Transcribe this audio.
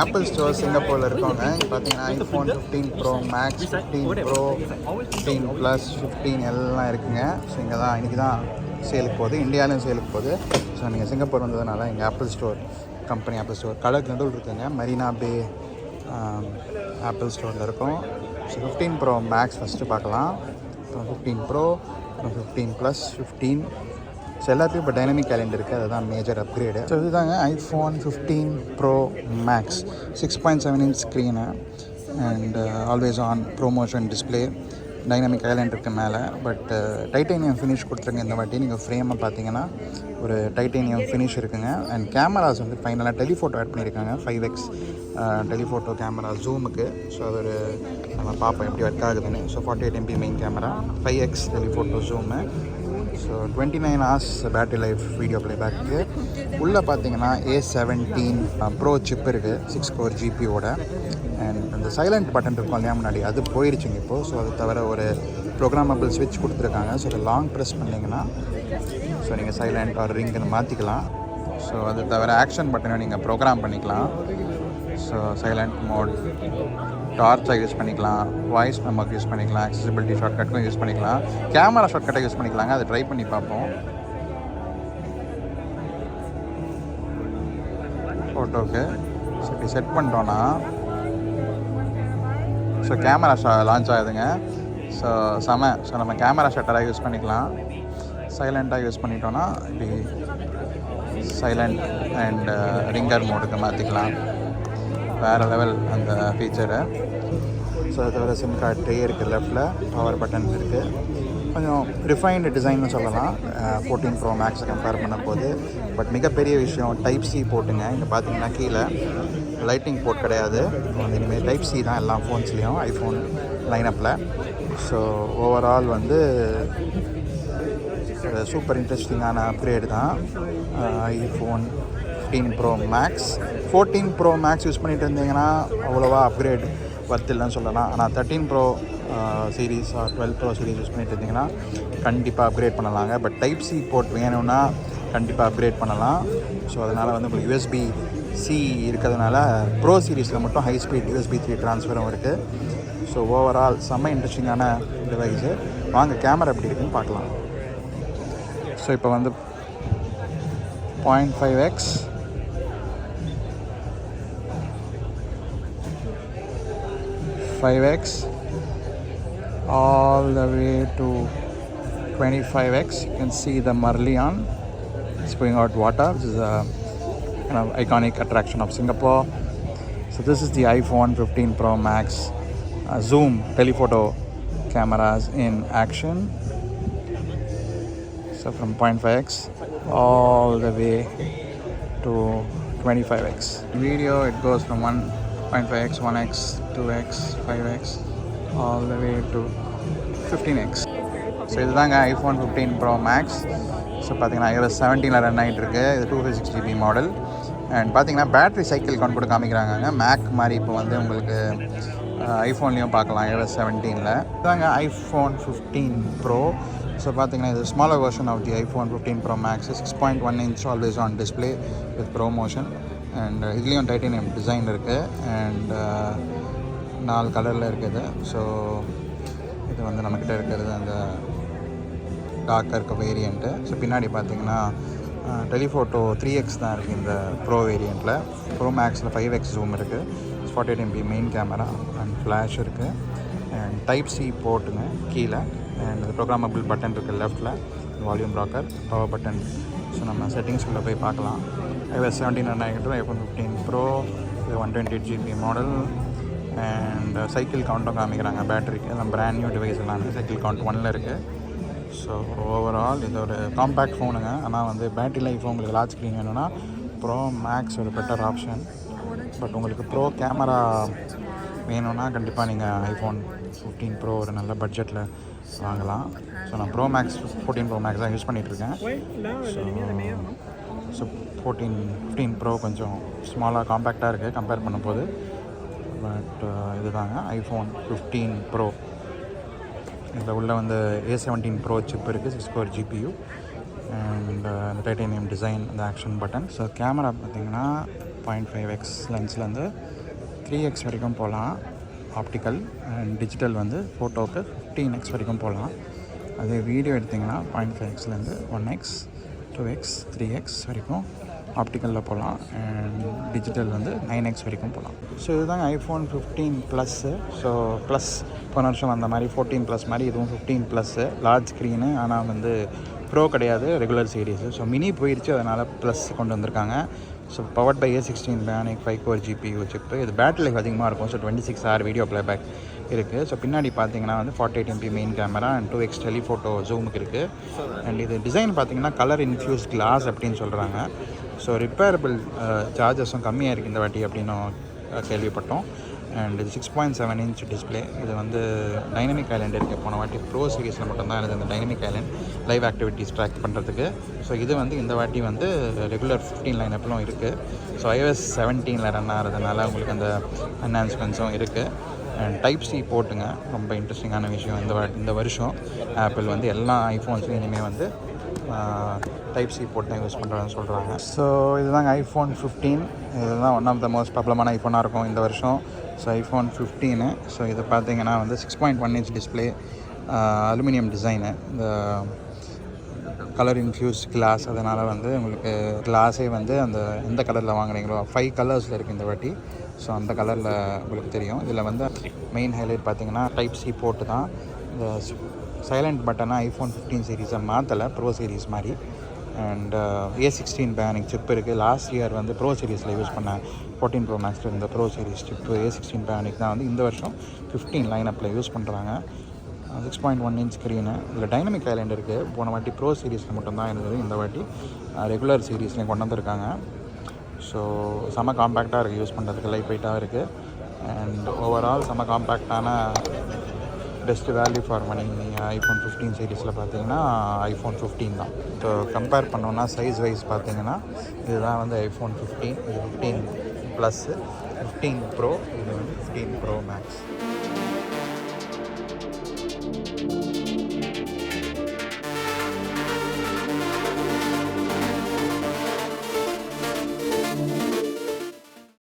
Apple store சிங்கப்பூரில் இருக்கவங்க இங்கே பார்த்தீங்கன்னா iPhone 15 bro Max 15 Pro 15 Plus 15 எல்லாம் இருக்குங்க. ஸோ இங்கே தான் இன்றைக்கி தான் சேலுக்கு போகுது, இந்தியாவிலையும் சேலுக்கு போகுது. ஸோ நீங்கள் சிங்கப்பூர் வந்ததுனால இங்கே apple store company apple store கடலுக்கு நடுவில் இருக்குங்க. மரீனா பே ஆப்பிள் ஸ்டோரில் இருக்கும். ஸோ 15 ப்ரோ மேக்ஸ் ஃபஸ்ட்டு பார்க்கலாம். அப்புறம் 15 ப்ரோ, அப்புறம் 15 ப்ளஸ் 15. ஸோ எல்லாத்தையும் இப்போ டைனமிக் கேலண்டர் இருக்குது, அதுதான் மேஜர் அப்கிரேடு. ஸோ இதுதாங்க iPhone 15 bro max 6.7 inch screen and always on promotion display, dynamic கேலண்டருக்கு மேலே. பட் டைட்டேனியம் ஃபினிஷ் கொடுத்துருங்க இந்த வாட்டி. நீங்கள் ஃப்ரேமை பார்த்தீங்கன்னா ஒரு டைட்டேனியம் ஃபினிஷ் இருக்குங்க. அண்ட் கேமராஸ் வந்து ஃபைனலாக டெலிஃபோட்டோ ஆட் பண்ணியிருக்காங்க. 5x telephoto camera ஜூமுக்கு. ஸோ அது ஒரு நம்ம பார்ப்போம் எப்படி ஒர்க் ஆகுதுன்னு. So 48 MP main camera, 5x telephoto zoom. So 29 hours battery life video playback. உள்ளே பார்த்தீங்கன்னா A17 ப்ரோ சிப் இருக்குது 6 core GPOட. அண்ட் அந்த சைலண்ட் பட்டன் இருக்கும் இல்லையா முன்னாடி, அது போயிடுச்சுங்க இப்போது. ஸோ அது தவிர ஒரு ப்ரோக்ராமபிள் ஸ்விட்ச் கொடுத்துருக்காங்க. ஸோ அதை லாங் ப்ரெஸ் பண்ணிங்கன்னா ஸோ நீங்கள் சைலண்ட் ஆர் ரிங்னு மாற்றிக்கலாம். ஸோ அது தவிர ஆக்ஷன் பட்டனை நீங்கள் ப்ரோக்ராம் பண்ணிக்கலாம். ஸோ சைலண்ட் மோட், டார்ச்சாக யூஸ் பண்ணிக்கலாம், வாய்ஸ் மெமோக்கு யூஸ் பண்ணிக்கலாம், அக்சசிபிலிட்டி ஷார்ட்கட்க்கும் யூஸ் பண்ணிக்கலாம், கேமரா ஷார்ட்கட்டை யூஸ் பண்ணிக்கலாங்க. அதை ட்ரை பண்ணி பார்ப்போம். ஃபோட்டோவுக்கு ஸோ இப்படி செட் பண்ணிட்டோன்னா ஸோ கேமரா லான்ச் ஆகுதுங்க. ஸோ ஸோ நம்ம கேமரா ஷட்டராக யூஸ் பண்ணிக்கலாம். சைலண்ட்டாக யூஸ் பண்ணிட்டோன்னா இப்படி சைலண்ட் அண்ட் ரிங்கர் மோடுக்கு மாற்றிக்கலாம். வேறு லெவல் அந்த ஃபீச்சரு. ஸோ அது தவிர சிம் கார்டு ட்ரே இருக்குது, லெஃப்டில் பவர் பட்டன் இருக்குது. கொஞ்சம் ரிஃபைன்டு டிசைன்னு சொல்லலாம் 14 ப்ரோ மேக்ஸை கம்பேர் பண்ண போது. பட் மிகப்பெரிய விஷயம் டைப் சி போட்டுங்க. இங்கே பார்த்தீங்கன்னா கீழே லைட்டிங் போர்ட் கிடையாது. இனிமேல் டைப் சி தான் எல்லா ஃபோன்ஸ்லேயும் ஐஃபோன் லைனப்பில். ஸோ ஓவரால் வந்து சூப்பர் இன்ட்ரெஸ்டிங்கான அப்கிரேடு தான் iPhone 15 bro Max. 14 Pro Max use பண்ணிகிட்டு இருந்தீங்கன்னா அவ்வளோவா அப்கிரேட் ஒர்த் இல்லைன்னு சொல்லலாம். ஆனால் 13 Pro series or 12 Pro series use பண்ணிட்டு இருந்தீங்கன்னா கண்டிப்பாக அப்கிரேட் பண்ணலாங்க. பட் டைப் சி போர்ட் வேணும்னா கண்டிப்பாக அப்கிரேட் பண்ணலாம். ஸோ அதனால் வந்து உங்களுக்கு USB-C இருக்கிறதுனால ப்ரோ சீரீஸில் மட்டும் ஹை ஸ்பீட் USB 3 ட்ரான்ஸ்ஃபரும் இருக்குது. ஸோ ஓவரால் செம்ம இன்ட்ரெஸ்டிங்கான டிவைஸு. வாங்க கேமரா எப்படி இருக்குன்னு பார்க்கலாம். ஸோ இப்போ வந்து 0.5x 5x all the way to 25x. You can see the Merlion spewing out water. This is a kind of iconic attraction of Singapore. So this is the iPhone 15 Pro Max zoom telephoto cameras in action. So from 0.5x all the way to 25x. Video, it goes from 1.5x, 1x, 2x, 5x all the way to 15x. So இதுதாங்க iPhone 15 bro maths. So பார்த்தீங்கன்னா iOS 17 run ஆகிட்டு இருக்குது. இது 256GB model. And பார்த்தீங்கன்னா battery cycle count கூட காமிக்கிறாங்க. Make மாதிரி இப்போ வந்து உங்களுக்கு ஐஃபோன்லேயும் பார்க்கலாம் iOS 17ல். இதுதாங்க ஐஃபோன் 15 ப்ரோ. ஸோ பார்த்தீங்கன்னா இது smaller version of the iPhone 15 bro Max. 6.1 inch always on display with ProMotion. And இதுலேயும் டைட்டேனியம் டிசைன் இருக்குது. அண்ட் 4 கலரில் இருக்குது. ஸோ இது வந்து நம்மக்கிட்ட இருக்கிறது அந்த டார்க்காக இருக்க வேரியண்ட்டு. ஸோ பின்னாடி பார்த்தீங்கன்னா டெலிஃபோட்டோ 3x தான் இருக்குது இந்த ப்ரோ வேரியண்ட்டில். ப்ரோ மேக்ஸில் 5x ஜூம் இருக்குது, 48 MP main camera and flash இருக்குது. அண்ட் டைப் சி போர்ட்டுங்க கீழே. அண்ட் இது ப்ரோக்ராமபிள் பட்டன் இருக்குது லெஃப்ட்டில், volume rocker, power button. So நம்ம செட்டிங்ஸ்குள்ளே போய் பார்க்கலாம். iOS 17 ரன் ஆகிட்டு ஐஃபோன் 15 ப்ரோ. இது 128GB மாடல். அண்ட் சைக்கிள் கவுண்ட்டும் காமிக்கிறாங்க பேட்டரிக்கு. எல்லாம் பிராண்ட் நியூ டிவைஸ் எல்லாமே சைக்கிள் கவுண்ட் 1ல் இருக்குது. ஸோ ஓவரால் இது ஒரு காம்பேக்ட் ஃபோனுங்க. ஆனால் வந்து பேட்டரி லைஃப் உங்களுக்கு லார்ஜ் ஸ்க்ரீன் வேணும்னா ப்ரோ மேக்ஸ் ஒரு பெட்டர் ஆப்ஷன். பட் உங்களுக்கு ப்ரோ கேமரா வேணும்னா கண்டிப்பாக நீங்கள் ஐஃபோன் 15 ப்ரோ ஒரு நல்ல பட்ஜெட்டில் வாங்கலாம். ஸோ நான் ப்ரோ மேக்ஸ் 14 ப்ரோ மேக்ஸ் தான் யூஸ் பண்ணிகிட்ருக்கேன். ஸோ 15 ப்ரோ கொஞ்சம் ஸ்மாலாக காம்பேக்டாக இருக்குது கம்பேர் பண்ணும்போது. பட் இதுதாங்க ஐஃபோன் 15 ப்ரோ. இதில் உள்ள வந்து A17 ப்ரோ சிப் இருக்குது, 6 core GPU அண்ட் அந்த டைட்டேனியம் டிசைன், அந்த ஆக்ஷன் பட்டன். ஸோ கேமரா பார்த்திங்கன்னா 0.5x லென்ஸ்லேருந்து 3x வரைக்கும் போகலாம் ஆப்டிக்கல். அண்ட் டிஜிட்டல் வந்து ஃபோட்டோவுக்கு 15x வரைக்கும் போகலாம். அதே வீடியோ எடுத்திங்கன்னா 0.5xலேருந்து 1x 2x 3x வரைக்கும் ஆப்டிக்கலில் போகலாம். அண்ட் டிஜிட்டல் வந்து 9x வரைக்கும் போகலாம். ஸோ இதுதாங்க iPhone 15 ப்ளஸ்ஸு. ஸோ ப்ளஸ் போன வருஷம் அந்த மாதிரி 14 ப்ளஸ் மாதிரி இதுவும் 15 ப்ளஸ்ஸு. லார்ஜ் ஸ்க்ரீனு, ஆனால் வந்து ப்ரோ கிடையாது, ரெகுலர் சீரீஸு. ஸோ மினி போயிடுச்சு, அதனால் ப்ளஸ் கொண்டு வந்திருக்காங்க. So powered by A16 Bionic 5 core GPU chip. இது பேட்டரி லைஃப் அதிகமாக இருக்கும். ஸோ 26 hour வீடியோ ப்ளேபேக் இருக்குது. ஸோ பின்னாடி பார்த்தீங்கன்னா வந்து 48 MP main camera and 2x telephoto ஜூமுக்கு இருக்குது. அண்ட் இது டிசைன் பார்த்தீங்கன்னா கலர் இன்ஃப்யூஸ் கிளாஸ் அப்படின்னு சொல்கிறாங்க. ஸோ ரிப்பேரபிள் சார்ஜஸும் கம்மியாக இருக்குது இந்த வாட்டி அப்படின்னு கேள்விப்பட்டோம். அண்ட் இது 6.7 inch டிஸ்பிளே. இது வந்து டைனமிக் ஐலண்ட் இருக்குது. போன வாட்டி ப்ரோ சீரிஸில் மட்டும்தான் இருக்குது இந்த Dynamic Island live activities track பண்ணுறதுக்கு. ஸோ இது வந்து இந்த வாட்டி வந்து ரெகுலர் 15 லைனப்லும் இருக்குது. ஸோ iOS 17 ரன் ஆகிறதுனால உங்களுக்கு அந்த என்ஹான்ஸ்மெண்ட்ஸும் இருக்குது. அண்ட் டைப் சி போட்டுங்க, ரொம்ப இன்ட்ரெஸ்டிங்கான விஷயம். இந்த வருஷம் ஆப்பிள் வந்து எல்லா ஐஃபோன்ஸ்லையும் இனிமேல் வந்து டைப் சி போட்டு தான் யூஸ் பண்ணுறாங்கன்னு சொல்கிறாங்க. ஸோ இதுதாங்க iPhone 15. இதுதான் ஒன் ஆஃப் த மோஸ்ட் ப்ராப்ளமான ஐஃபோனாக இருக்கும் இந்த வருஷம். So iPhone 15. ஸோ இது பார்த்தீங்கன்னா வந்து 6.1 inch டிஸ்பிளே, அலுமினியம் டிசைனு, இந்த கலர் இன்ஃப்யூஸ் கிளாஸ். அதனால் வந்து உங்களுக்கு கிளாஸே வந்து அந்த எந்த கலரில் வாங்குறீங்களோ 5 கலர்ஸில் இருக்குது இந்த வாட்டி. ஸோ அந்த கலரில் உங்களுக்கு தெரியும். இதில் வந்து மெயின் ஹைலைட் பார்த்தீங்கன்னா டைப் சி போட்டு தான். இந்த சைலண்ட் பட்டனை iPhone 15 சீரீஸை மாற்றலை, ப்ரோ சீரீஸ் மாதிரி. அண்ட் A16 Bionic சிப் இருக்குது. லாஸ்ட் இயர் வந்து ப்ரோ சீரீஸில் யூஸ் பண்ண 14 Pro Maxல இருந்த pro series chip A16 Bionic தான் வந்து இந்த வருஷம் 15 லைனப்பில் யூஸ் பண்ணுறாங்க. 6.1 inch ஸ்க்ரீனு. இதில் டைனமிக் ஐலண்ட் இருக்குது. போன வாட்டி ப்ரோ சீரீஸில் மட்டும்தான் இருந்தது, இந்த வாட்டி ரெகுலர் சீரீஸ்லையும் கொண்டு வந்திருக்காங்க. ஸோ செம்ம காம்பேக்டாக இருக்குது, யூஸ் பண்ணுறதுக்கு லைட் வெயிட்டாக இருக்குது. அண்ட் ஓவரால் செம்ம காம்பேக்டான best value for money iPhone 15 சீரீஸில் பார்த்தீங்கன்னா iPhone 15 தான். ஸோ கம்பேர் பண்ணோன்னா சைஸ் வைஸ் பார்த்தீங்கன்னா இதுதான் வந்து iPhone 15. இது 15 ப்ளஸ்ஸு, 15 ப்ரோ, இது வந்து 15 ப்ரோ மேக்ஸ்.